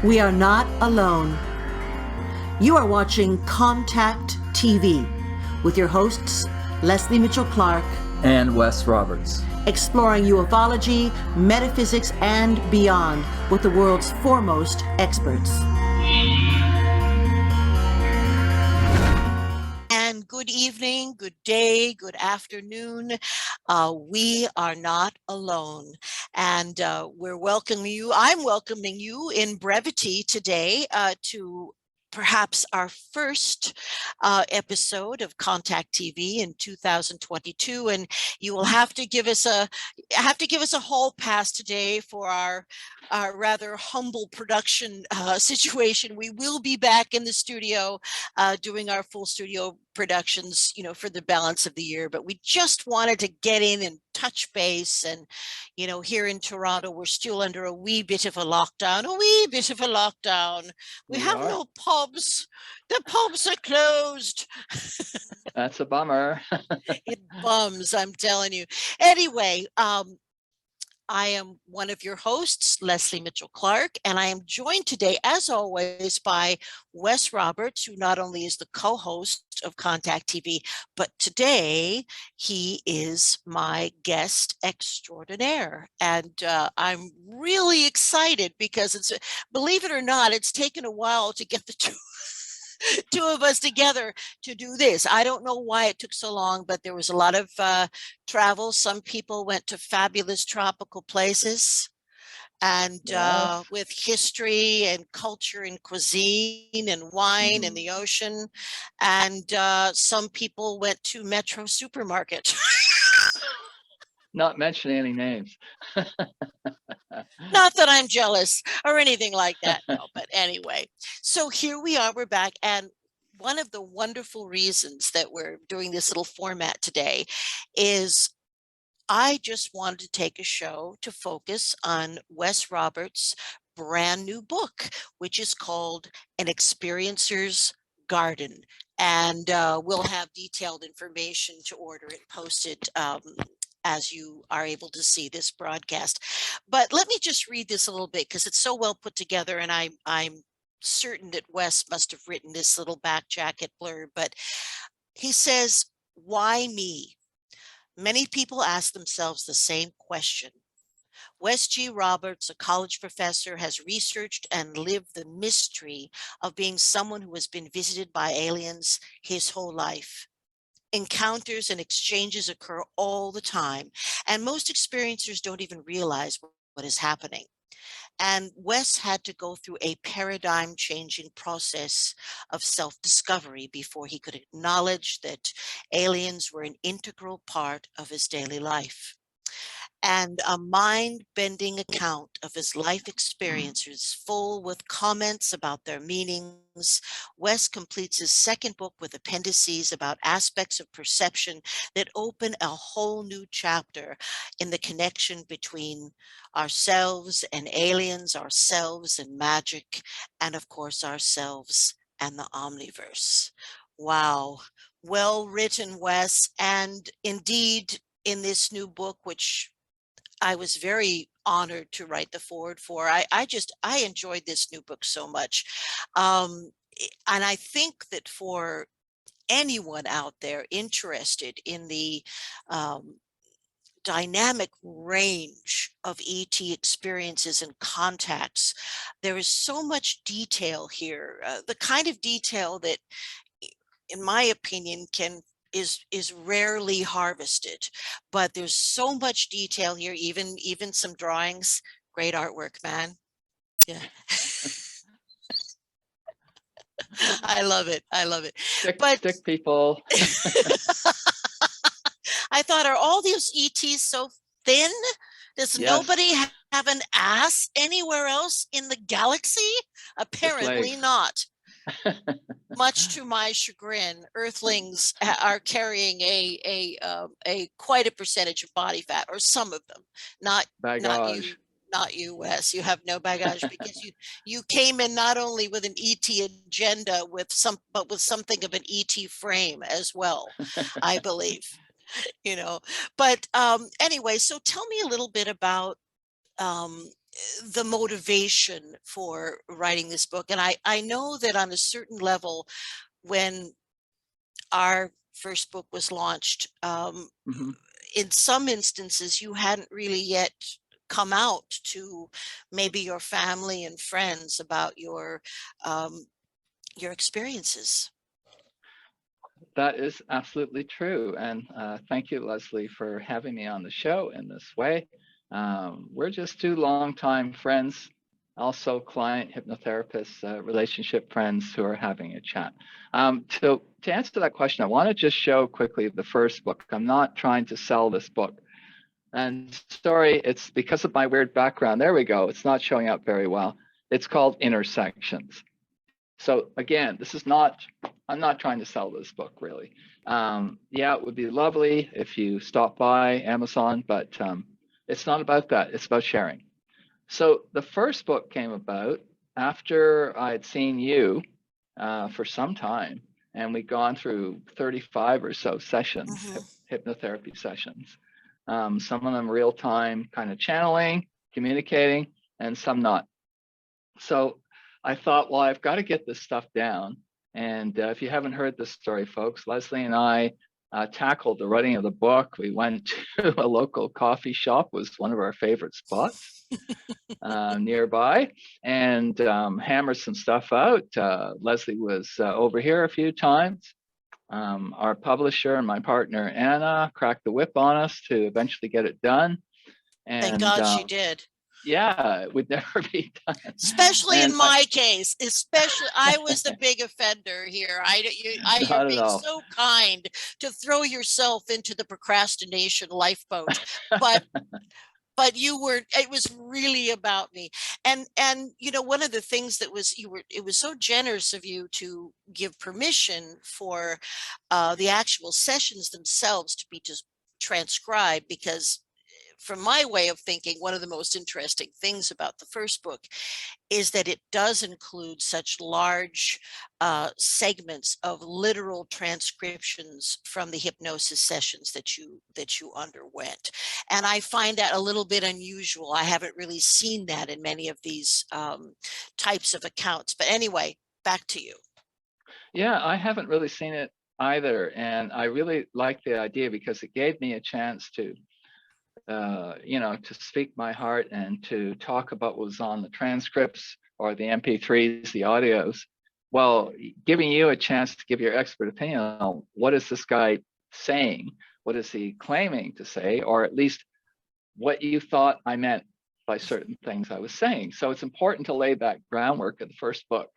We are not alone. You are watching Contact TV with your hosts, Lesley Mitchell-Clark and Wes Roberts, exploring ufology, metaphysics, and beyond with the world's foremost experts. And good evening, good day, good afternoon. We are not alone, and we're welcoming you. I'm welcoming you in brevity today to perhaps our first episode of Contact TV in 2022, and you will have to give us a hall pass today for our rather humble production situation. We will be back in the studio doing our full studio productions, for the balance of the year, but we just wanted to get in and touch base. And here in Toronto, we're still under a wee bit of a lockdown. We have no pubs. The pubs are closed. That's a bummer. It bums, I'm telling you. Anyway, I am one of your hosts, Lesley Mitchell-Clark, and I am joined today, as always, by Wes Roberts, who not only is the co-host of Contact TV, but today he is my guest extraordinaire. And I'm really excited because believe it or not, it's taken a while to get the two of us together to do this. I don't know why it took so long, but there was a lot of travel. Some people went to fabulous tropical places and with history and culture and cuisine and wine and the ocean. And some people went to Metro Supermarket. Not mentioning any names. Not that I'm jealous or anything like that, no, but anyway. So here we are, we're back. And one of the wonderful reasons that we're doing this little format today is I just wanted to take a show to focus on Wes Roberts' brand new book, which is called An Experiencer's Garden. And we'll have detailed information to order it posted as you are able to see this broadcast. But let me just read this a little bit because it's so well put together, and I'm certain that Wes must have written this little back jacket blurb. But he says, "Why me? Many people ask themselves the same question. Wes G. Roberts, a college professor, has researched and lived the mystery of being someone who has been visited by aliens his whole life. Encounters and exchanges occur all the time, and most experiencers don't even realize what is happening. And Wes had to go through a paradigm-changing process of self-discovery before he could acknowledge that aliens were an integral part of his daily life. And a mind-bending account of his life experiences, full with comments about their meanings. Wes completes his second book with appendices about aspects of perception that open a whole new chapter in the connection between ourselves and aliens, ourselves and magic, and of course ourselves and the omniverse." Wow. Well written, Wes. And indeed, in this new book, which I was very honored to write the foreword for. I enjoyed this new book so much. And I think that for anyone out there interested in the dynamic range of ET experiences and contacts, there is so much detail here, the kind of detail that, in my opinion, is rarely harvested, but there's so much detail here, even some drawings. Great artwork, man. Yeah. I love it. Stick people. I thought, are all these ETs so thin? Does nobody have an ass anywhere else in the galaxy? Apparently not. Much to my chagrin, Earthlings are carrying a quite a percentage of body fat, or some of them. Not you, Wes. You have no baggage because you came in not only with an ET agenda, but with something of an ET frame as well, I believe. But anyway, so tell me a little bit about the motivation for writing this book. And I know that on a certain level, when our first book was launched, in some instances, you hadn't really yet come out to maybe your family and friends about your experiences. That is absolutely true. And thank you, Lesley, for having me on the show in this way. We're just two longtime friends, also client hypnotherapists, relationship friends who are having a chat. To answer that question, I want to just show quickly the first book. I'm not trying to sell this book. And sorry, it's because of my weird background. There we go. It's not showing up very well. It's called Intersections. So again, this is not, I'm not trying to sell this book really. Yeah, it would be lovely if you stop by Amazon, but it's not about that. It's about sharing. So the first book came about after I had seen you for some time, and we'd gone through 35 or so sessions, hypnotherapy sessions. Some of them real time kind of channeling, communicating, and some not. So I thought, well, I've got to get this stuff down. And if you haven't heard this story, folks, Lesley and I tackled the writing of the book. We went to a local coffee shop, was one of our favorite spots nearby, and hammered some stuff out. Lesley was over here a few times. Our publisher and my partner, Anna, cracked the whip on us to eventually get it done. And thank God she did. Yeah, it would never be done. Especially in my case, especially I was the big offender here. You're being so kind to throw yourself into the procrastination lifeboat, but you were, it was really about me. And you know, one of the things that was, it was so generous of you to give permission for the actual sessions themselves to be just transcribed, because from my way of thinking, one of the most interesting things about the first book is that it does include such large segments of literal transcriptions from the hypnosis sessions that you underwent. And I find that a little bit unusual. I haven't really seen that in many of these types of accounts. But anyway, back to you. Yeah, I haven't really seen it either. And I really like the idea because it gave me a chance to you know, to speak my heart and to talk about what was on the transcripts or the MP3s, the audios, well, giving you a chance to give your expert opinion on what is this guy saying, what is he claiming to say, or at least what you thought I meant by certain things I was saying. So it's important to lay that groundwork in the first book.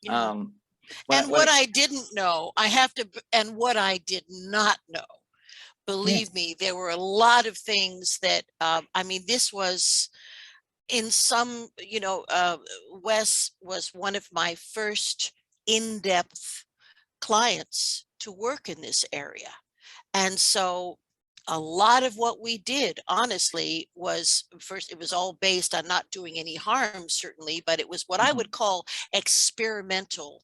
Yeah. What I didn't know, and what I did not know, believe me, there were a lot of things that, I mean, this was in some, you know, Wes was one of my first in-depth clients to work in this area. And so a lot of what we did, honestly, was first, it was all based on not doing any harm, certainly, but it was what I would call experimental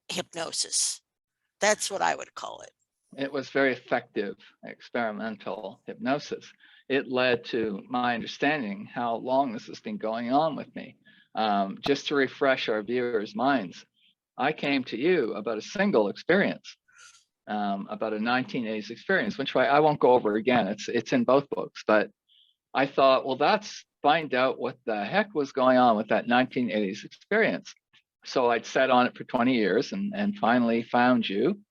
hypnosis. That's what I would call it. It was very effective experimental hypnosis. It led to my understanding how long this has been going on with me. Just to refresh our viewers' minds, I came to you about a single experience, about a 1980s experience, which I won't go over again. It's in both books, but I thought, well, that's find out what the heck was going on with that 1980s experience. So I'd sat on it for 20 years and finally found you.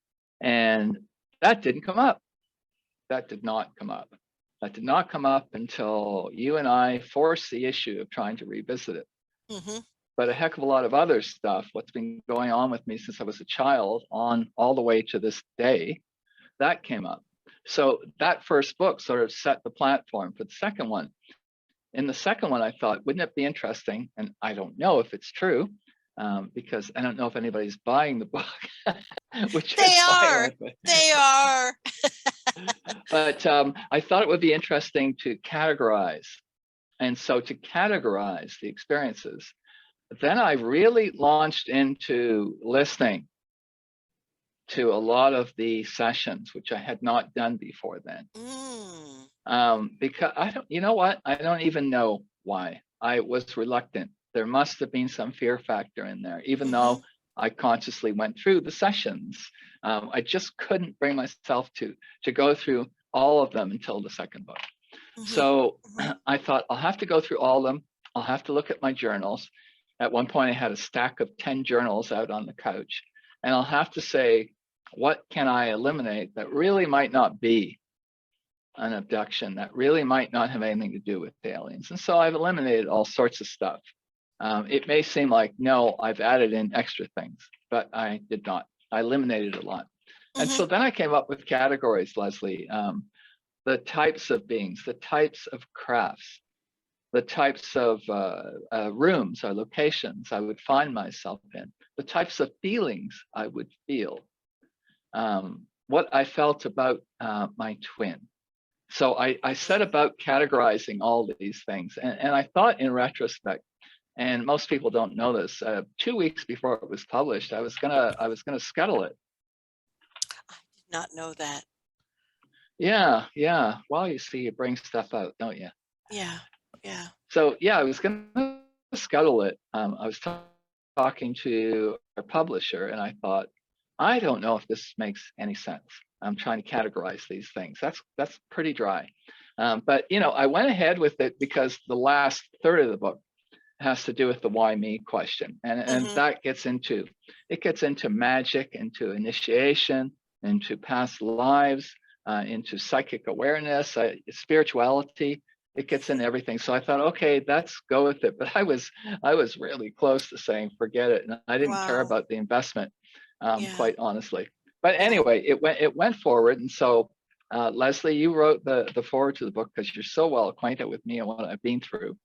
And that didn't come up. That did not come up. That did not come up until you and I forced the issue of trying to revisit it. But a heck of a lot of other stuff, what's been going on with me since I was a child on all the way to this day, that came up. So that first book sort of set the platform for the second one. In the second one, I thought, wouldn't it be interesting? And I don't know if it's true, because I don't know if anybody's buying the book. Which they are. They are. But I thought it would be interesting to categorize. And so to categorize the experiences, then I really launched into listening to a lot of the sessions, which I had not done before then. Because I don't, you know what? I don't even know why. I was reluctant. There must have been some fear factor in there, even Mm-hmm. though I consciously went through the sessions. I just couldn't bring myself to go through all of them until the second book. Mm-hmm. So Mm-hmm. I thought, I'll have to go through all of them. I'll have to look at my journals. At one point, I had a stack of 10 journals out on the couch, and I'll have to say, what can I eliminate that really might not be an abduction, that really might not have anything to do with the aliens? And so I've eliminated all sorts of stuff. It may seem like, no, I've added in extra things, but I did not. I eliminated a lot. And Mm-hmm. so then I came up with categories, Lesley, the types of beings, the types of crafts, the types of rooms or locations I would find myself in, the types of feelings I would feel, what I felt about my twin. So I set about categorizing all these things. And I thought in retrospect, and most people don't know this, 2 weeks before it was published, I was gonna scuttle it. I did not know that. Yeah, yeah. Well, you see, you bring stuff out, don't you? Yeah. Yeah. So yeah, I was gonna scuttle it. I was talking to our publisher, and I thought, I don't know if this makes any sense. I'm trying to categorize these things. That's pretty dry. But you know, I went ahead with it because the last third of the book has to do with the why me question, and Mm-hmm. that gets into magic, into initiation, into past lives, into psychic awareness, spirituality. It gets in everything. So I thought, okay, let's go with it. But I was really close to saying forget it, and I didn't care Wow. about the investment, Yeah. quite honestly. But Yeah. anyway, it went forward, and so Lesley, you wrote the forward to the book because you're so well acquainted with me and what I've been through,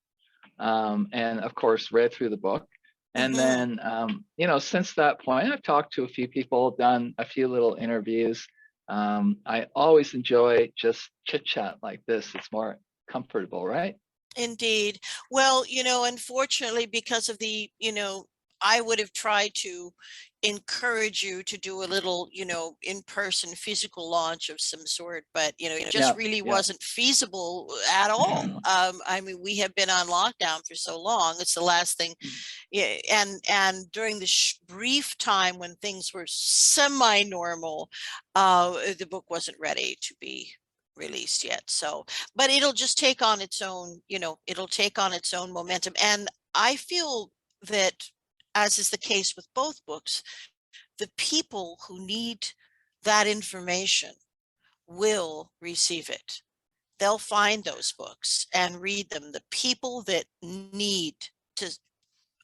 and of course read through the book. And Mm-hmm. then, you know, since that point, I've talked to a few people, done a few little interviews. I always enjoy just chit chat like this. It's more comfortable, right? Indeed. Well, unfortunately, because of I would have tried to encourage you to do a little, in-person physical launch of some sort, but, it just Yeah, really yeah. wasn't feasible at all. I mean, we have been on lockdown for so long. It's the last thing. Yeah, and during the brief time when things were semi-normal, the book wasn't ready to be released yet. So, but it'll just take on its own, it'll take on its own momentum. And I feel that, as is the case with both books, the people who need that information will receive it. They'll find those books and read them. The people that need to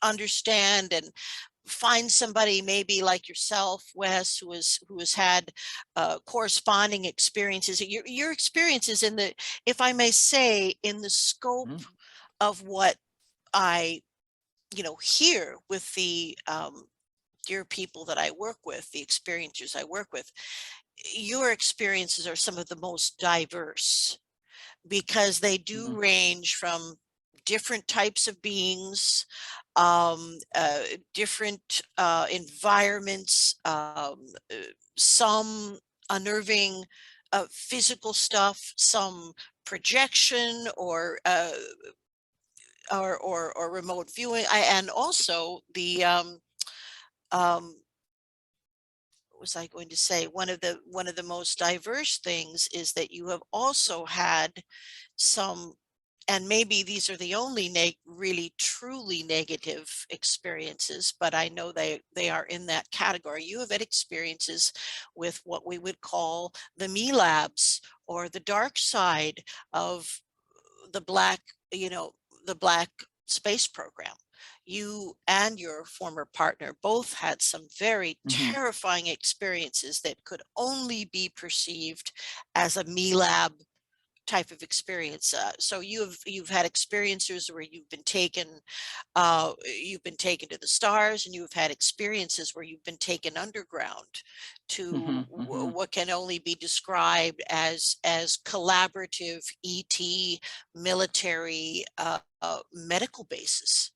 understand and find somebody maybe like yourself, Wes, who has had corresponding experiences. Your experiences in the, if I may say, in the scope Mhm. of what I hear with the dear people that I work with, the experiencers I work with. Your experiences are some of the most diverse, because they do Mhm. range from different types of beings, different environments, some unnerving physical stuff, some projection or remote viewing, and also the what was I going to say? One of the most diverse things is that you have also had some, and maybe these are the only really truly negative experiences, but I know they are in that category. You have had experiences with what we would call the me labs, or the dark side of the black, the black space program. You and your former partner both had some very Mhm. terrifying experiences that could only be perceived as a me lab type of experience. So you've had experiences where you've been taken to the stars, and you've had experiences where you've been taken underground to Mhm. Mhm. what can only be described as collaborative ET military medical bases.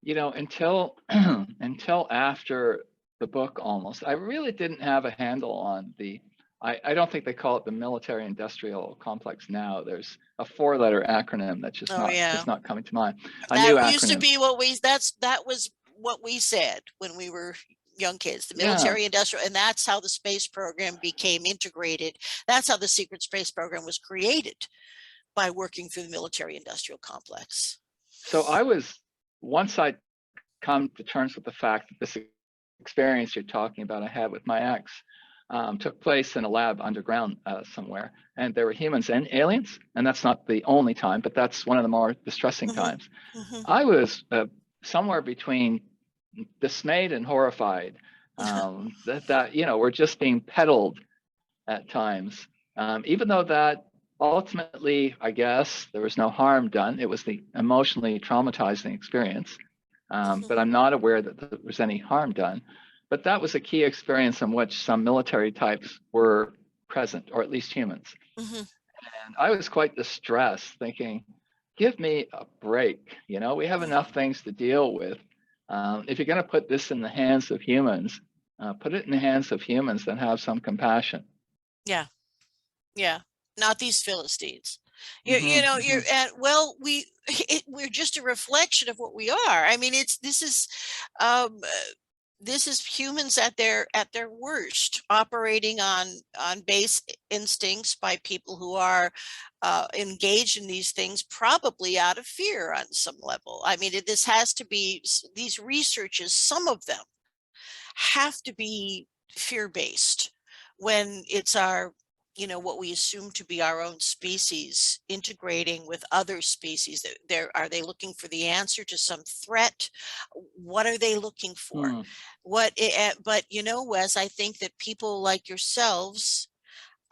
You know, until until after the book almost, I really didn't have a handle on the I don't think they call it the military industrial complex now. There's a 4-letter acronym that's Oh yeah, just not coming to mind. A that new used to acronym. be that was what we said when we were young kids, the Yeah. military industrial, and that's how the space program became integrated. That's how the secret space program was created, by working through the military industrial complex. So once I come to terms with the fact that this experience you're talking about I had with my ex took place in a lab underground somewhere, and there were humans and aliens, and that's not the only time, but that's one of the more distressing times. I was somewhere between dismayed and horrified that we're just being peddled at times, even though that ultimately, I guess, there was no harm done. It was the emotionally traumatizing experience, but I'm not aware that there was any harm done. But that was a key experience in which some military types were present, or at least humans. And I was quite distressed, thinking, give me a break. We have enough things to deal with. If you're going to put this in the hands of humans, put it in the hands of humans that have some compassion. Yeah, yeah, not these Philistines. You're Mm-hmm. at, well, we're just a reflection of what we are. I mean, um, this is humans at their worst, operating on base instincts by people who are engaged in these things, probably out of fear on some level. I mean, this has to be, these researches, some of them have to be fear-based, when it's our, what we assume to be our own species integrating with other species. Are they looking for the answer to some threat? What are they looking for? But Wes, I think that people like yourselves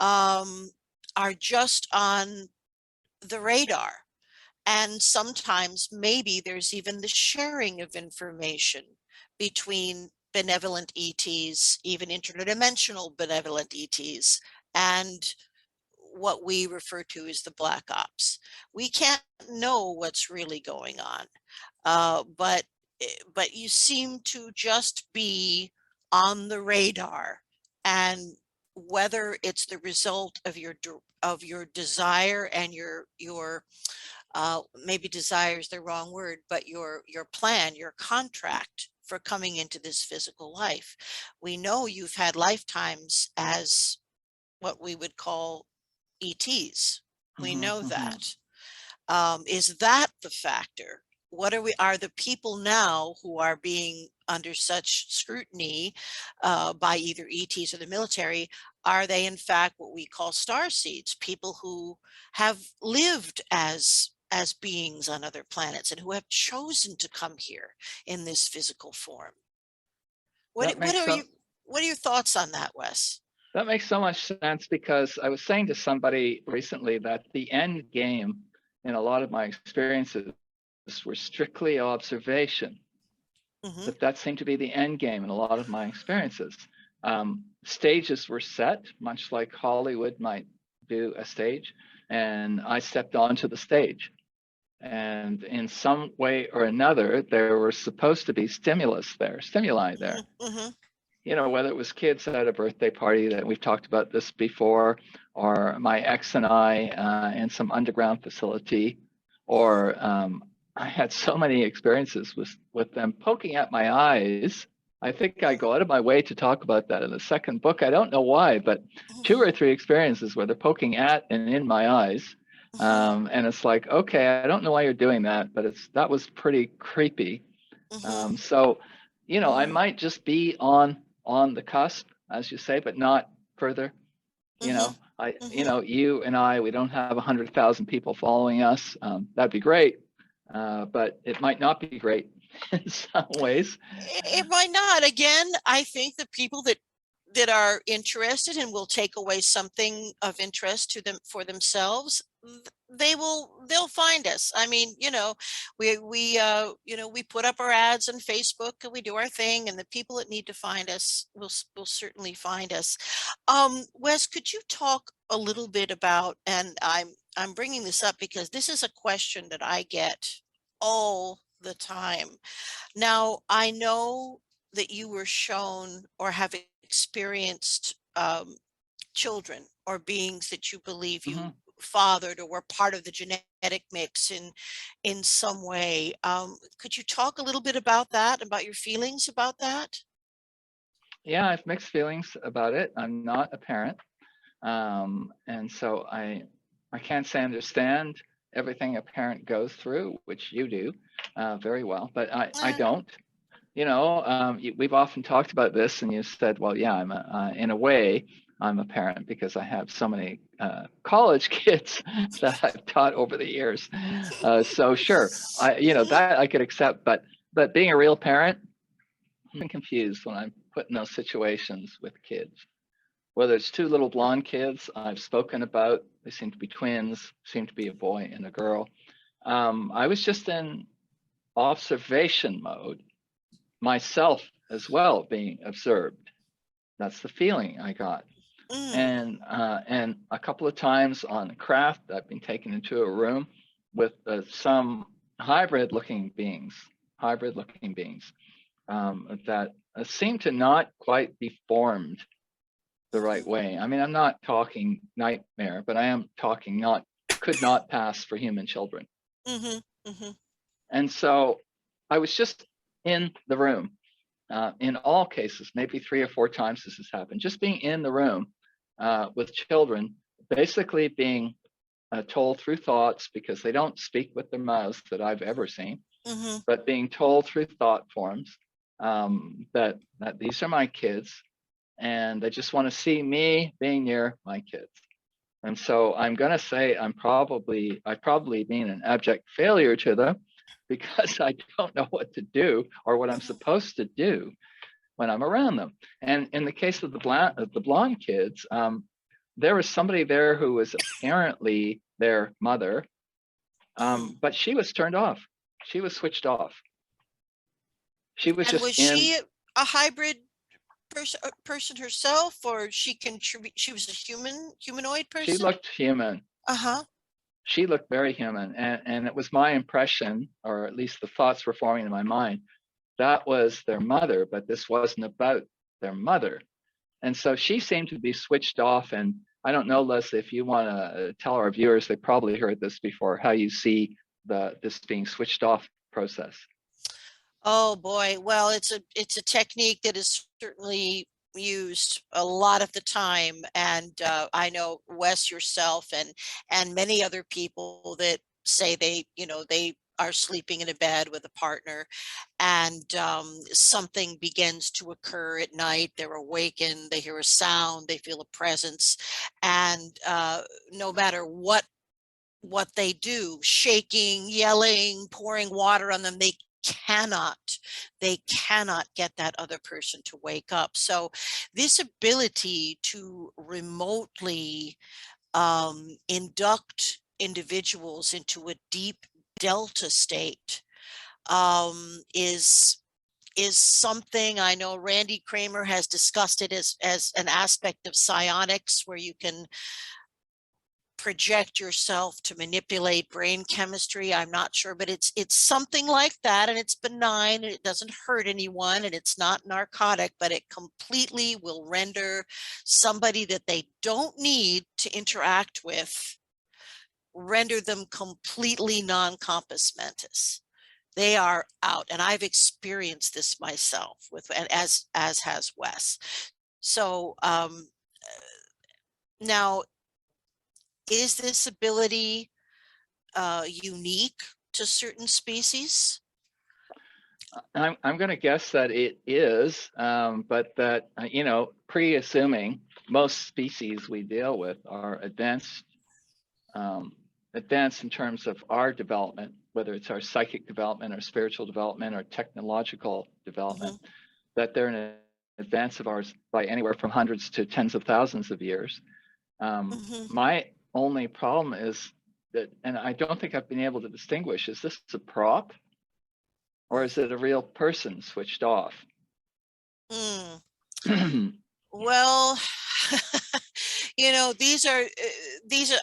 are just on the radar. And sometimes maybe there's even the sharing of information between benevolent ETs, even interdimensional benevolent ETs, and what we refer to as the black ops. We can't know what's really going on, but you seem to just be on the radar, and whether it's the result of your desire and your maybe desire is the wrong word, but your plan, your contract for coming into this physical life. We know you've had lifetimes as what we would call ETs. We know that. Is that the factor? What are the people now who are being under such scrutiny by either ETs or the military? Are they in fact what we call star seeds, people who have lived as beings on other planets and who have chosen to come here in this physical form? That makes What are your thoughts on that, Wes? That makes so much sense, because I was saying to somebody recently that the end game in a lot of my experiences were strictly observation. That seemed to be the end game in a lot of my experiences. Stages were set, much like Hollywood might do a stage, and I stepped onto the stage. And in some way or another, there were supposed to be stimuli there. Whether it was kids at a birthday party, that we've talked about this before, or my ex and I in some underground facility, or I had so many experiences with them poking at my eyes. I think I go out of my way to talk about that in the second book. I don't know why, but 2 or 3 experiences where they're poking at and in my eyes. And it's like, okay, I don't know why you're doing that, but that was pretty creepy. So, I might just be on the cusp, as you say, but not further. You and I, we don't have 100,000 people following us. That'd be great, but it might not be great in some ways. It might not. Again, I think the people that are interested and will take away something of interest to them for themselves, they'll find us. I mean, we put up our ads on Facebook and we do our thing, and the people that need to find us will certainly find us. Wes, could you talk a little bit about, and I'm bringing this up because this is a question that I get all the time. Now, I know that you were shown or have experienced children or beings that you believe Hmm. you fathered or were part of the genetic mix in some way. Could you talk a little bit about that, about your feelings about that? Yeah, I have mixed feelings about it. I'm not a parent, and so I can't say I understand everything a parent goes through, which you do very well, but I Eh, don't. We've often talked about this, and you said, well, yeah, in a way, I'm a parent because I have so many college kids that I've taught over the years. So sure, that I could accept, but being a real parent, I'm confused when I'm put in those situations with kids. Whether it's two little blonde kids I've spoken about, they seem to be twins, seem to be a boy and a girl. I was just in observation mode myself as well, being observed. That's the feeling I got. mm, And a couple of times on craft, I've been taken into a room with some hybrid looking beings that seem to not quite be formed the right way. I mean, I'm not talking nightmare, but I am talking could not pass for human children. mm-hmm, mm-hmm, And so I was just in the room. In all cases, maybe 3 or 4 times this has happened, just being in the room with children, basically being told through thoughts, because they don't speak with their mouths that I've ever seen, mm-hmm. but being told through thought forms that these are my kids and they just want to see me being near my kids. And so I'm going to say I've probably been an abject failure to them because I don't know what to do or what I'm supposed to do when I'm around them. And in the case of the blonde kids, there was somebody there who was apparently their mother, Mm. but she was turned off. She was switched off. She was And just was in. she a hybrid person herself, or she contribute? She was a humanoid She person. looked human. Uh-huh. She looked very human, and it was my impression, or at least the thoughts were forming in my mind, that was their mother, but this wasn't about their mother. And so she seemed to be switched off. And I don't know, Lesley, if you want to tell our viewers, they probably heard this before, how you see this being switched off process. Oh boy. Well, it's a technique that is certainly used a lot of the time, and I know Wes, yourself, and many other people that say they are sleeping in a bed with a partner, and something begins to occur at night. They're awakened, they hear a sound, they feel a presence, and no matter what they do, shaking, yelling, pouring water on them, cannot they cannot get that other person to wake up. So this ability to remotely induct individuals into a deep delta state is something I know Randy Kramer has discussed it as an aspect of psionics, where you can project yourself to manipulate brain chemistry. I'm not sure, but it's something like that, and it's benign, and it doesn't hurt anyone, and it's not narcotic, but it completely will render somebody that they don't need to interact with, render them completely non-compos mentis. They are out, and I've experienced this myself with, and as has Wes. So now, is this ability unique to certain species? I'm going to guess that it is, but that, pre-assuming most species we deal with are advanced in terms of our development, whether it's our psychic development or spiritual development or technological development, Mm-hmm. that they're in advance of ours by anywhere from hundreds to tens of thousands of years. Mm-hmm. My only problem is that, and I don't think I've been able to distinguish, is this a prop or is it a real person switched off? Well,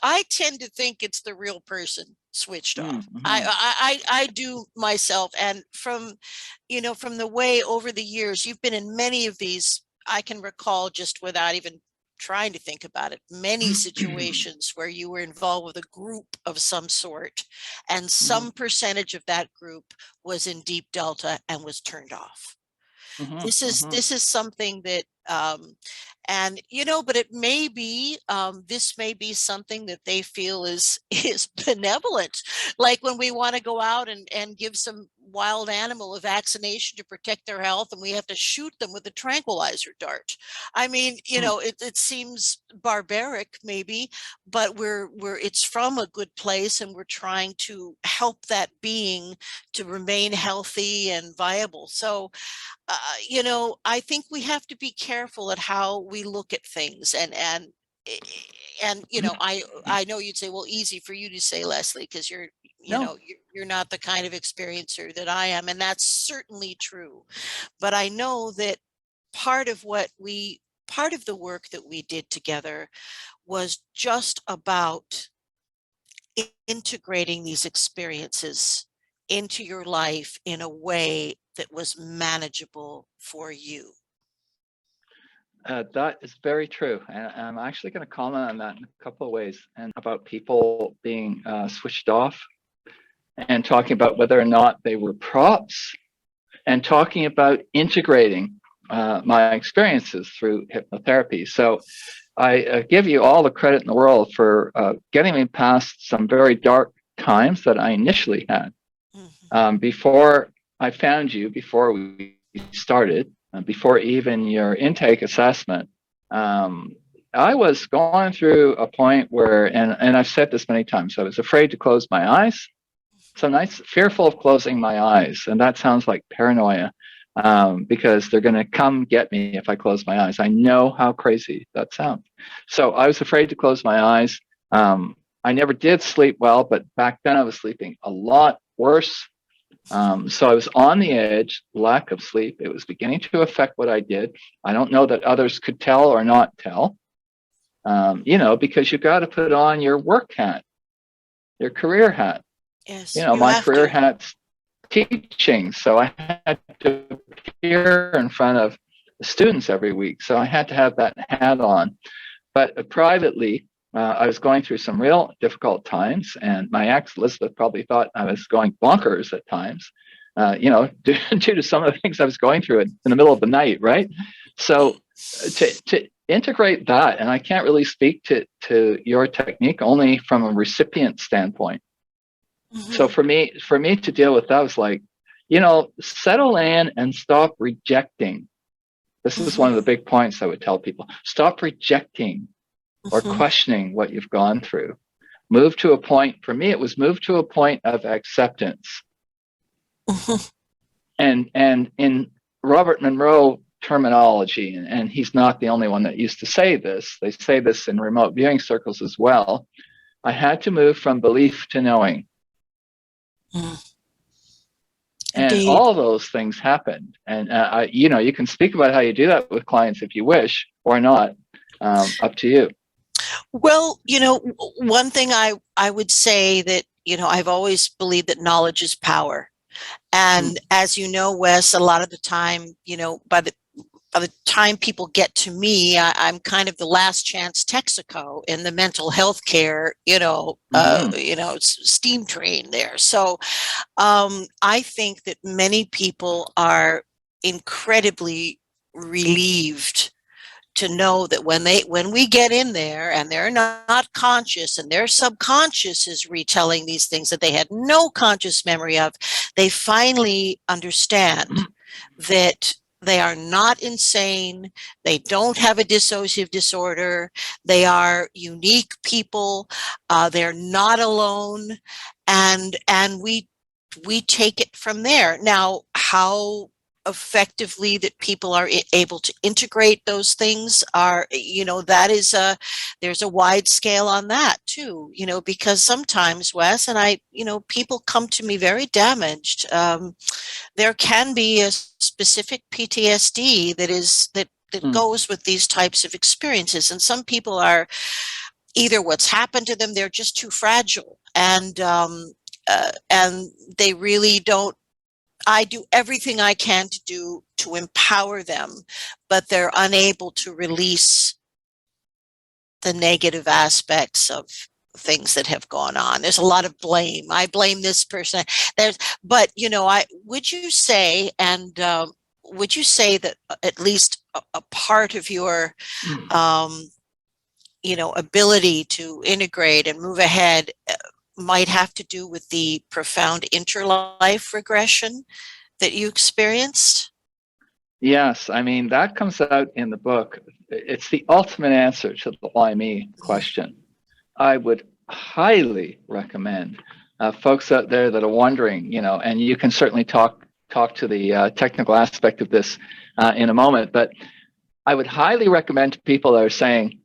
I tend to think it's the real person switched off. Mm-hmm. I do myself, and from the way over the years you've been in many of these, I can recall, just without even trying to think about it, many situations where you were involved with a group of some sort, and some percentage of that group was in deep delta and was turned off. This is something that and but it may be this may be something that they feel is benevolent, like when we want to go out and give some wild animal a vaccination to protect their health, and we have to shoot them with a tranquilizer dart. I mean, it seems barbaric maybe, but we're it's from a good place, and we're trying to help that being to remain healthy and viable. So I think we have to be careful at how we look at things, and I know you'd say, well, easy for you to say, Lesley, because No. you're not the kind of experiencer that I am, and that's certainly true. But I know that part of the work that we did together was just about integrating these experiences into your life in a way that was manageable for you. That is very true. And I'm actually going to comment on that in a couple of ways, and about people being switched off, and talking about whether or not they were props, and talking about integrating my experiences through hypnotherapy. So I give you all the credit in the world for getting me past some very dark times that I initially had. Before I found you, before we started, before even your intake assessment, I was going through a point where, and I've said this many times, I was afraid to close my eyes. Some nights fearful of closing my eyes, and that sounds like paranoia, because they're going to come get me if I close my eyes. I know how crazy that sounds. So I was afraid to close my eyes. I never did sleep well, but back then I was sleeping a lot worse. So I was on the edge, lack of sleep. It was beginning to affect what I did. I don't know that others could tell or not tell, because you've got to put on your work hat, your career hat. Yes, My career hat's teaching. So I had to appear in front of the students every week. So I had to have that hat on. But privately, I was going through some real difficult times, and my ex, Elizabeth, probably thought I was going bonkers at times, due to some of the things I was going through in the middle of the night, right? So to integrate that, and I can't really speak to your technique, only from a recipient standpoint. So for me to deal with that was like, settle in and stop rejecting. This is one of the big points I would tell people. Stop rejecting or questioning what you've gone through. Move to a point, for me, it was move to a point of acceptance. And in Robert Monroe terminology, and he's not the only one that used to say this, they say this in remote viewing circles as well, I had to move from belief to knowing. And Indeed. all those things happened. And, you can speak about how you do that with clients if you wish, or not, up to you. Well, one thing I would say that, I've always believed that knowledge is power. And as you know, Wes, a lot of the time, by the time people get to me, I'm kind of the last chance Texaco in the mental health care, steam train there. So I think that many people are incredibly relieved to know that when we get in there and they're not conscious, and their subconscious is retelling these things that they had no conscious memory of, they finally understand that they are not insane. They don't have a dissociative disorder. They are unique people. They're not alone, and we take it from there. Now, how effectively that people are able to integrate those things are, that is there's a wide scale on that too, because sometimes, Wes, and people come to me very damaged. There can be a specific PTSD that goes with these types of experiences, and some people are either what's happened to them, they're just too fragile, and they really don't. I do everything I can to empower them, but they're unable to release the negative aspects of things that have gone on. There's a lot of blame. I blame this person. But would you say, would you say that at least a part of your, ability to integrate and move ahead might have to do with the profound interlife regression that you experienced? Yes, I mean, that comes out in the book. It's the ultimate answer to the why me question. I would highly recommend folks out there that are wondering, and you can certainly talk to the technical aspect of this in a moment, but I would highly recommend to people that are saying,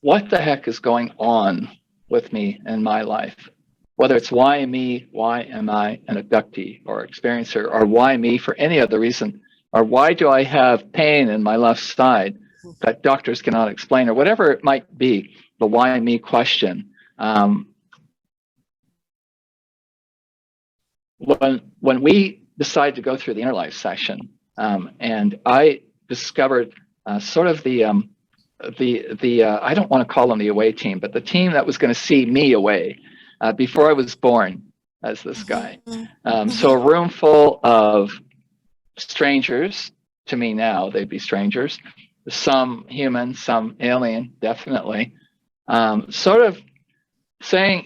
what the heck is going on with me in my life? Whether it's why me, why am I an abductee or experiencer, or why me for any other reason, or why do I have pain in my left side that doctors cannot explain, or whatever it might be, the why me question. When we decided to go through the Interlife session, and I discovered sort of the I don't want to call them the away team, but the team that was going to see me away before I was born as this guy. So a room full of strangers to me now, they'd be strangers, some human, some alien, definitely, sort of saying,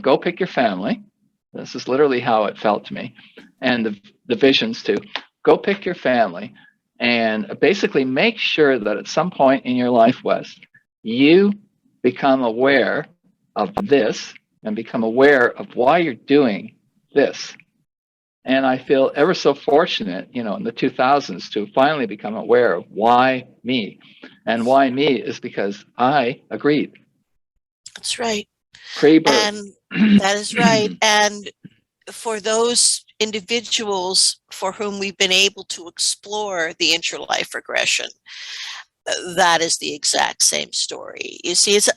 go pick your family. This is literally how it felt to me. And the visions too. Go pick your family and basically make sure that at some point in your life, Wes, you become aware of this and become aware of why you're doing this. And I feel ever so fortunate, in the 2000s to finally become aware of why me. And why me is because I agreed. That's right. Pre-birth. And that is right. And for those individuals for whom we've been able to explore the interlife regression, that is the exact same story. You see, it's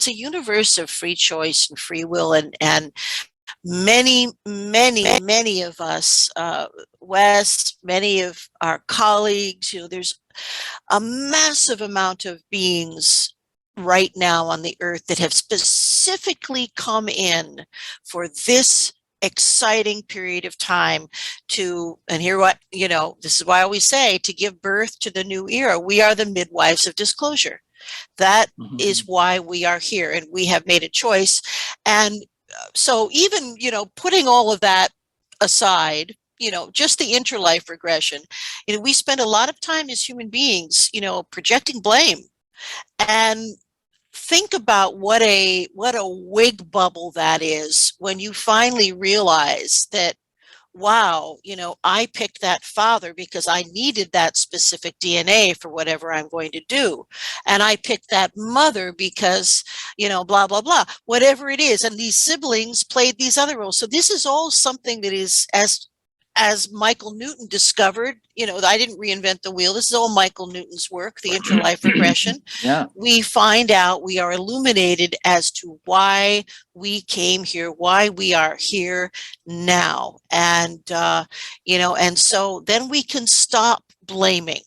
a universe of free choice and free will, and many of us, Wes, many of our colleagues, there's a massive amount of beings right now on the earth that have specifically come in for this exciting period of time and hear what, this is why I always say, to give birth to the new era. We are the midwives of disclosure. That is why we are here, and we have made a choice. And so even, putting all of that aside, just the interlife regression, we spend a lot of time as human beings, projecting blame. And think about what a wig bubble that is when you finally realize that, wow, I picked that father because I needed that specific DNA for whatever I'm going to do. And I picked that mother because, blah, blah, blah, whatever it is. And these siblings played these other roles. So this is all something that is, as Michael Newton discovered, I didn't reinvent the wheel. This is all Michael Newton's work, the interlife regression. Yeah. We find out, we are illuminated as to why we came here, why we are here now. And, and so then we can stop blaming.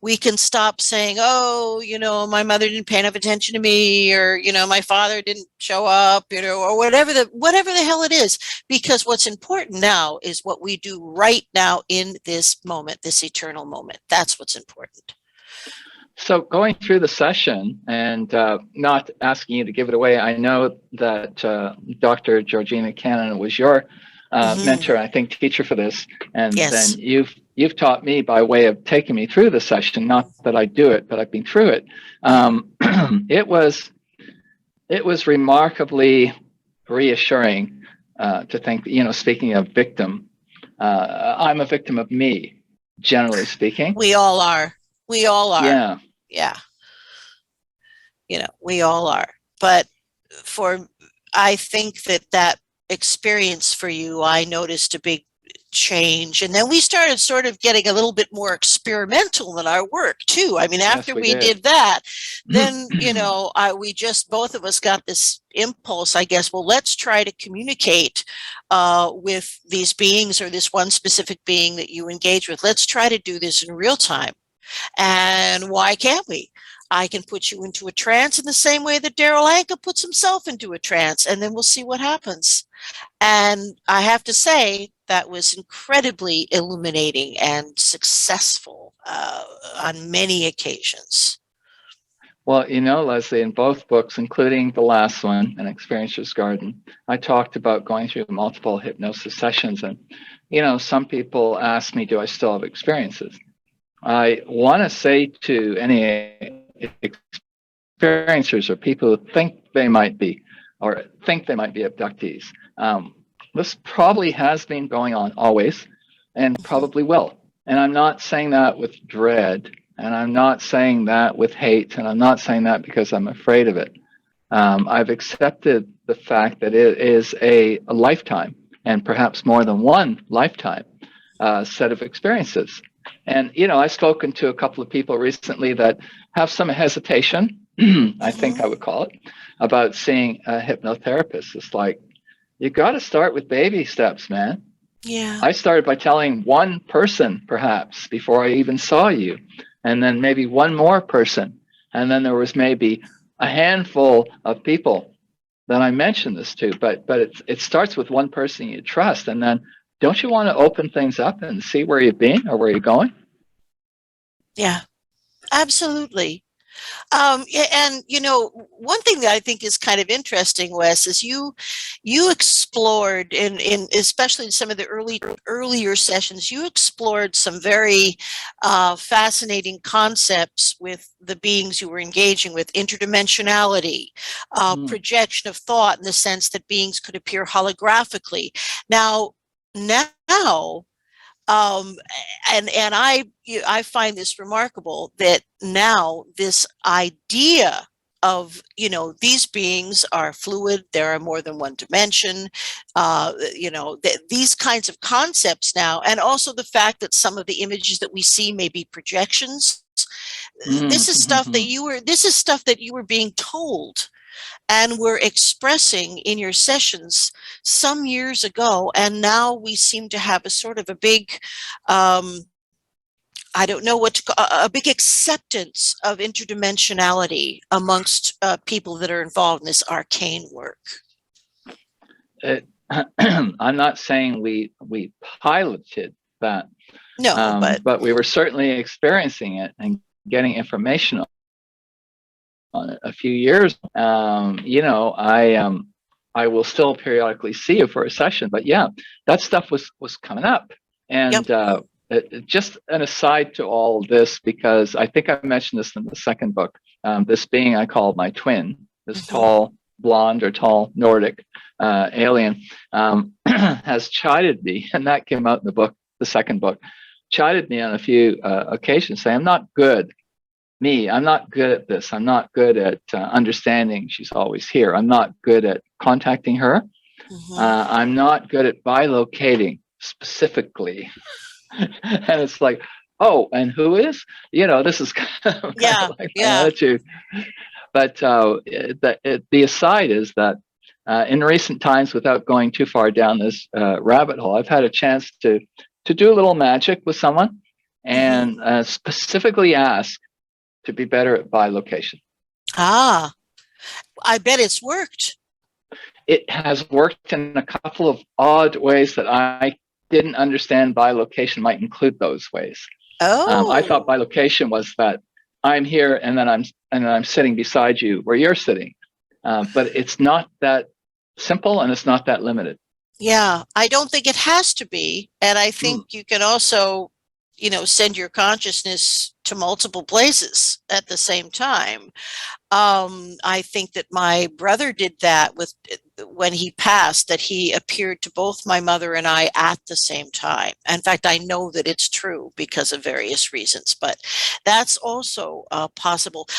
We can stop saying, oh, my mother didn't pay enough attention to me, or, my father didn't show up, or whatever the hell it is. Because what's important now is what we do right now in this moment, this eternal moment. That's what's important. So going through the session and not asking you to give it away, I know that Dr. Georgina Cannon was your mentor, I think, teacher for this. And yes. then you've taught me by way of taking me through the session, not that I do it, but I've been through it. It was remarkably reassuring to think, speaking of victim, I'm a victim of me, generally speaking. We all are. We all are. Yeah. Yeah. We all are. But I think that experience for you, I noticed a big change. And then we started sort of getting a little bit more experimental in our work too. I mean, after we did that, then, both of us got this impulse, I guess, well, let's try to communicate with these beings, or this one specific being that you engage with. Let's try to do this in real time. And why can't we? I can put you into a trance in the same way that Daryl Anka puts himself into a trance, and then we'll see what happens. And I have to say, that was incredibly illuminating and successful on many occasions. Well, Lesley, in both books, including the last one, An Experiencer's Garden, I talked about going through multiple hypnosis sessions. And, some people ask me, do I still have experiences? I want to say to any experiencers or people who think they might be abductees, this probably has been going on always and probably will. And I'm not saying that with dread, and I'm not saying that with hate, and I'm not saying that because I'm afraid of it. I've accepted the fact that it is a lifetime, and perhaps more than one lifetime set of experiences. And, I've spoken to a couple of people recently that have some hesitation, I think I would call it, about seeing a hypnotherapist. It's like, you got to start with baby steps, man. Yeah. I started by telling one person, perhaps, before I even saw you, and then maybe one more person. And then there was maybe a handful of people that I mentioned this to, but it starts with one person you trust. And then don't you want to open things up and see where you've been or where you're going? Yeah, absolutely. And one thing that I think is kind of interesting, Wes, is you explored in especially in some of the earlier sessions, you explored some very fascinating concepts with the beings you were engaging with: interdimensionality, projection of thought, in the sense that beings could appear holographically. Now, and I find this remarkable, that now this idea of, these beings are fluid, there are more than one dimension, these kinds of concepts now, and also the fact that some of the images that we see may be projections. This is stuff that you were being told and were expressing in your sessions some years ago, and now we seem to have a sort of a big, I don't know what to call, a big acceptance of interdimensionality amongst people that are involved in this arcane work. I'm not saying we piloted that. No, but we were certainly experiencing it and getting information on it a few years. I will still periodically see you for a session, but yeah, that stuff was coming up. And just an aside to all this, because I think I mentioned this in the second book, this being I call my twin, this tall blonde or tall Nordic alien, has chided me, and that came out in the book, the second book, chided me on a few occasions, saying, I'm not good at this. I'm not good at understanding she's always here. I'm not good at contacting her. I'm not good at bilocating specifically. And it's like, oh, and who is? This is kind of like my attitude. But the aside is that in recent times, without going too far down this rabbit hole, I've had a chance to do a little magic with someone and specifically ask to be better at bilocation. I bet it's worked. It has worked in a couple of odd ways that I didn't understand bilocation might include those ways. I thought bilocation was that I'm here and then I'm sitting beside you where you're sitting. But it's not that simple and it's not that limited. Yeah, I don't think it has to be. And I think you can also, send your consciousness to multiple places at the same time. I think that my brother did that when he passed, that he appeared to both my mother and I at the same time. In fact, I know that it's true because of various reasons, but that's also possible.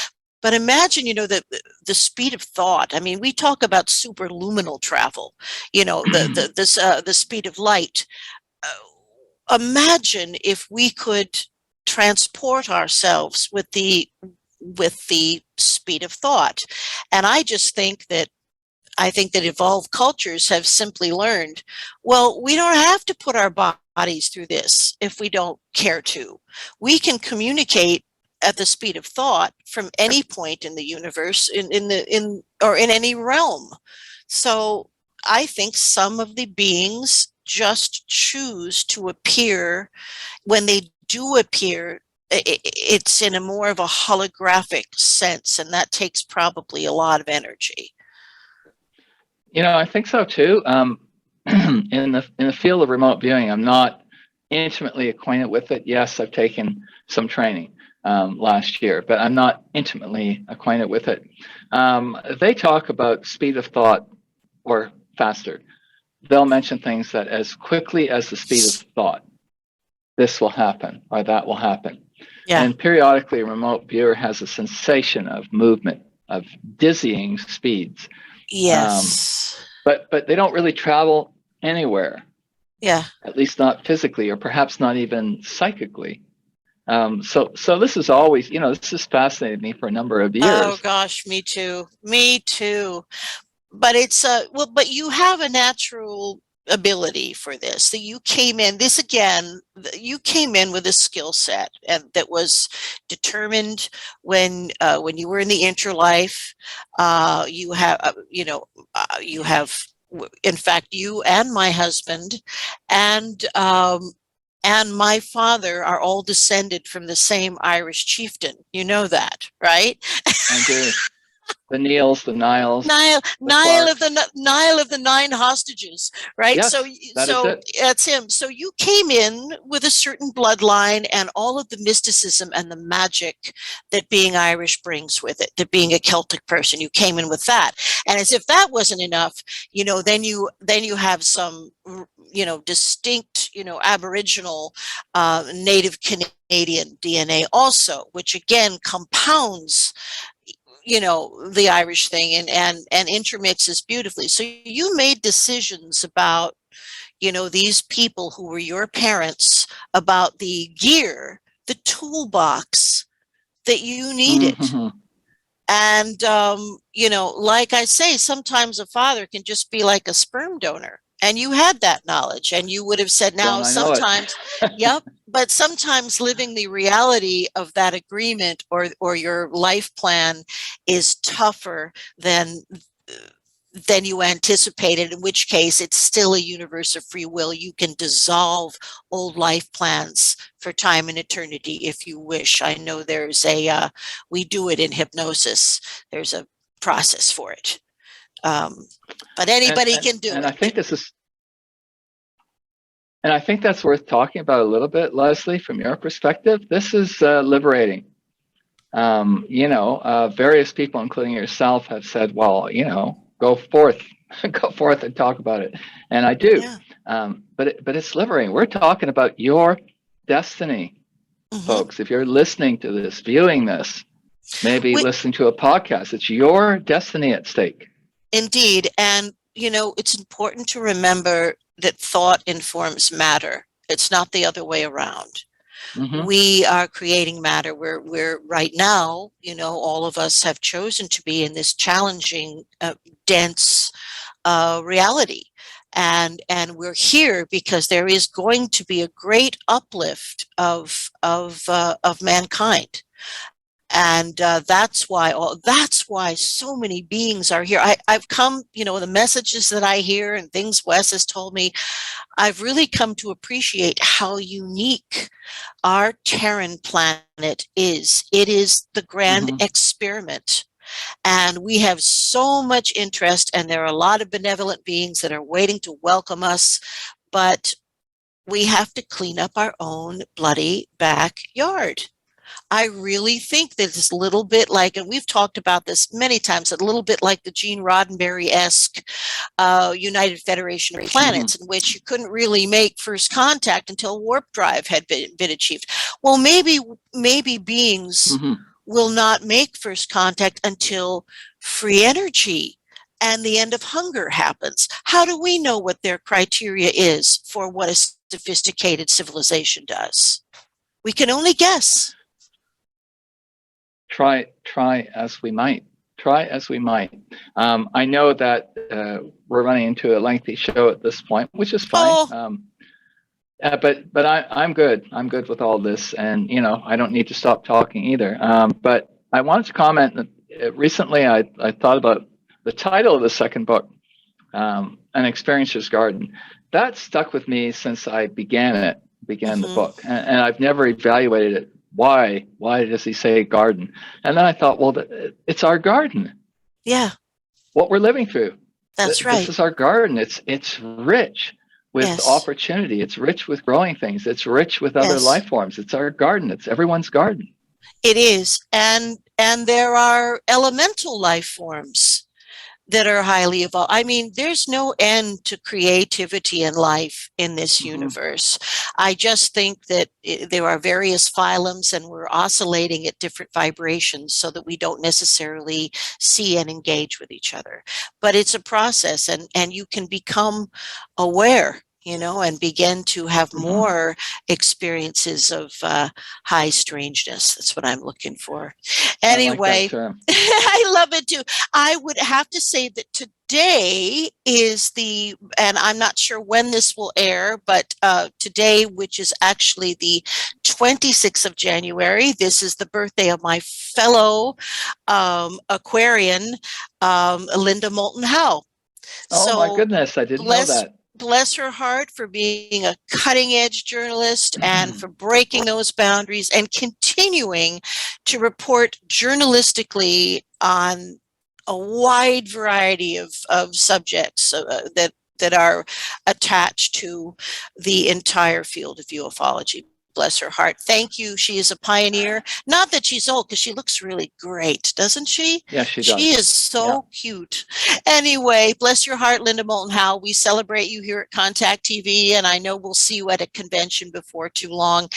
But imagine, the speed of thought. I mean, we talk about superluminal travel, the speed of light. Imagine if we could transport ourselves with the speed of thought. And I think that evolved cultures have simply learned, well, we don't have to put our bodies through this if we don't care to. We can communicate at the speed of thought from any point in the universe, in any realm. So I think some of the beings just choose to appear. When they do appear, it's in a more of a holographic sense, and that takes probably a lot of energy. I think so too. In the field of remote viewing, I'm not intimately acquainted with it. Yes, I've taken some training last year, but I'm not intimately acquainted with it. They talk about speed of thought or faster. They'll mention things that as quickly as the speed of thought, this will happen or that will happen. Yeah. And periodically, a remote viewer has a sensation of movement, of dizzying speeds. Yes. But they don't really travel anywhere. Yeah. At least not physically, or perhaps not even psychically. So this is always, this has fascinated me for a number of years. Oh gosh, me too. Me too. But it's but you have a natural ability for this. That you came in you came in with a skill set and that was determined when you were in the Interlife. You have, in fact, you and my husband and my father are all descended from the same Irish chieftain. You know that, right? I do. The Niles, the Niles, Nile of the 9 hostages, right? Yes, so that's him. So you came in with a certain bloodline and all of the mysticism and the magic that being Irish brings with it, that being a Celtic person, you came in with that. And as if that wasn't enough, then you have some, distinct, Aboriginal, Native Canadian DNA also, which again compounds the Irish thing and intermixes beautifully. So you made decisions about, these people who were your parents, about the gear, the toolbox that you needed. Mm-hmm. And, like I say, sometimes a father can just be like a sperm donor. And you had that knowledge, and you would have said, now, sometimes, yep, but sometimes living the reality of that agreement or your life plan is tougher than you anticipated, in which case it's still a universe of free will. You can dissolve old life plans for time and eternity if you wish. I know there's we do it in hypnosis. There's a process for it. But anybody can do it. And I think I think that's worth talking about a little bit, Lesley, from your perspective. This is liberating. Various people, including yourself, have said, well, go forth and talk about it. And I do. Yeah. But it's liberating. We're talking about your destiny, folks. If you're listening to this, viewing this, maybe listening to a podcast, it's your destiny at stake. Indeed. And, it's important to remember that thought informs matter. It's not the other way around. Mm-hmm. We are creating matter. We're right now, all of us have chosen to be in this challenging, dense reality. And we're here because there is going to be a great uplift of mankind. And that's why so many beings are here. I've come, the messages that I hear and things Wes has told me, I've really come to appreciate how unique our Terran planet is. It is the grand experiment. And we have so much interest, and there are a lot of benevolent beings that are waiting to welcome us. But we have to clean up our own bloody backyard. I really think that it's a little bit like, and we've talked about this many times, a little bit like the Gene Roddenberry-esque United Federation of Planets, in which you couldn't really make first contact until warp drive had been achieved. Well, maybe beings will not make first contact until free energy and the end of hunger happens. How do we know what their criteria is for what a sophisticated civilization does? We can only guess. Try as we might. I know that we're running into a lengthy show at this point, which is fine. But I'm good. I'm good with all this, and I don't need to stop talking either. But I wanted to comment that recently I thought about the title of the second book, An Experiencer's Garden. That stuck with me since I began the book, and I've never evaluated it. Why does he say garden? And then I thought, well, it's our garden. Yeah, what we're living through. that's right. This is our garden. It's rich with opportunity. It's rich with growing things. It's rich with other life forms. It's our garden. It's everyone's garden. It is. And there are elemental life forms that are highly evolved. I mean, there's no end to creativity and life in this universe. I just think that there are various phylums, and we're oscillating at different vibrations so that we don't necessarily see and engage with each other. But it's a process, and you can become aware, and begin to have more experiences of high strangeness. That's what I'm looking for. Anyway, I like that term. I love it too. I would have to say that today is and I'm not sure when this will air, but today, which is actually the 26th of January, this is the birthday of my fellow Aquarian, Linda Moulton Howe. Oh my goodness, I didn't know that. Bless her heart for being a cutting-edge journalist and for breaking those boundaries and continuing to report journalistically on a wide variety of subjects that are attached to the entire field of ufology. Bless her heart. Thank you. She is a pioneer. Not that she's old, because she looks really great, doesn't she? Yeah, she does. She is so cute. Anyway, bless your heart, Linda Moulton Howe. We celebrate you here at Contact TV, and I know we'll see you at a convention before too long.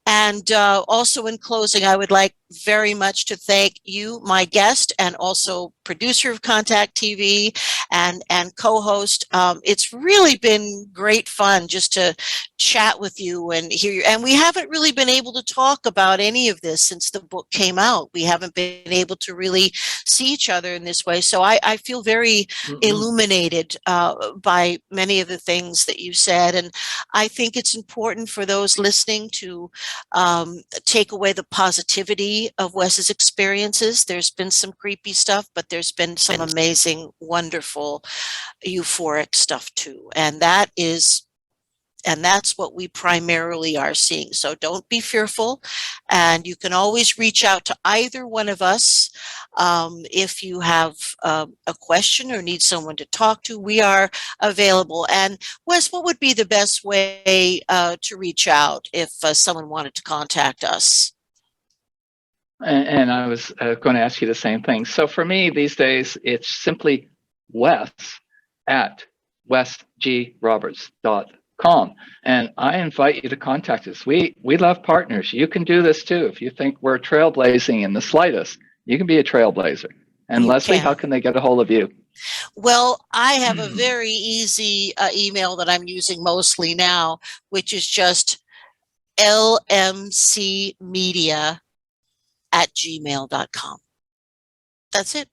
And also in closing, I would like very much to thank you, my guest, and also producer of Contact TV and co-host. It's really been great fun just to chat with you and hear you. And we haven't really been able to talk about any of this since the book came out. We haven't been able to really see each other in this way. So I feel very illuminated by many of the things that you said. And I think it's important for those listening to take away the positivity of Wes's experiences. There's been some creepy stuff, but there's been some amazing, wonderful, euphoric stuff too. And that's what we primarily are seeing. So don't be fearful. And you can always reach out to either one of us if you have a question or need someone to talk to. We are available. And Wes, what would be the best way to reach out if someone wanted to contact us? And I was going to ask you the same thing. So for me these days, it's simply Wes at wesgroberts.com. And I invite you to contact us. We love partners. You can do this too. If you think we're trailblazing in the slightest, you can be a trailblazer. And Lesley, how can they get a hold of you? Well, I have a very easy email that I'm using mostly now, which is just lmcmedia@gmail.com. That's it.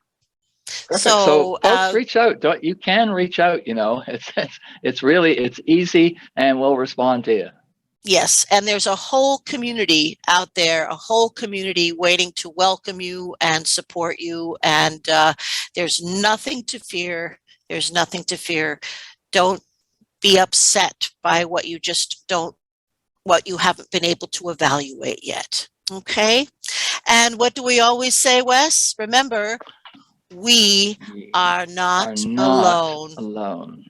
Perfect. So folks, reach out. You can reach out. It's easy, and we'll respond to you. Yes, and there's a whole community out there, a whole community waiting to welcome you and support you. And there's nothing to fear. There's nothing to fear. Don't be upset by what you haven't been able to evaluate yet. Okay. And what do we always say, Wes? Remember, we are not alone.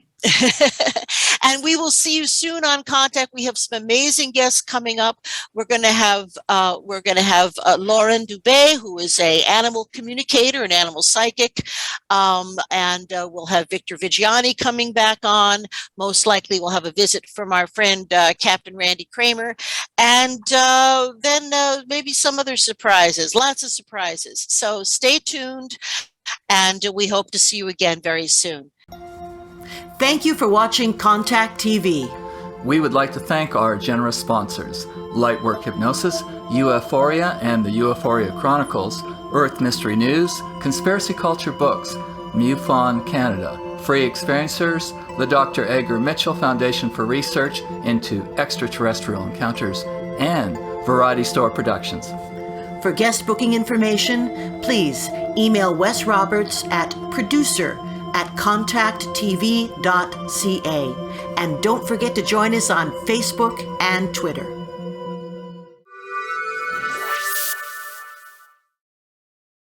And we will see you soon on Contact. We have some amazing guests coming up. We're going to have Lauren Dubé, who is an animal communicator, an animal psychic, and we'll have Victor Vigiani coming back on. Most likely, we'll have a visit from our friend Captain Randy Kramer, and then maybe some other surprises. Lots of surprises. So stay tuned, and we hope to see you again very soon. Thank you for watching Contact TV. We would like to thank our generous sponsors, Lightwork Hypnosis, Euphoria and the Euphoria Chronicles, Earth Mystery News, Conspiracy Culture Books, MUFON Canada, free experiencers, the Dr. Edgar Mitchell Foundation for Research into Extraterrestrial Encounters, and Variety Store Productions. For guest booking information, please email Wes Roberts at producer@contacttv.ca. And don't forget to join us on Facebook and Twitter.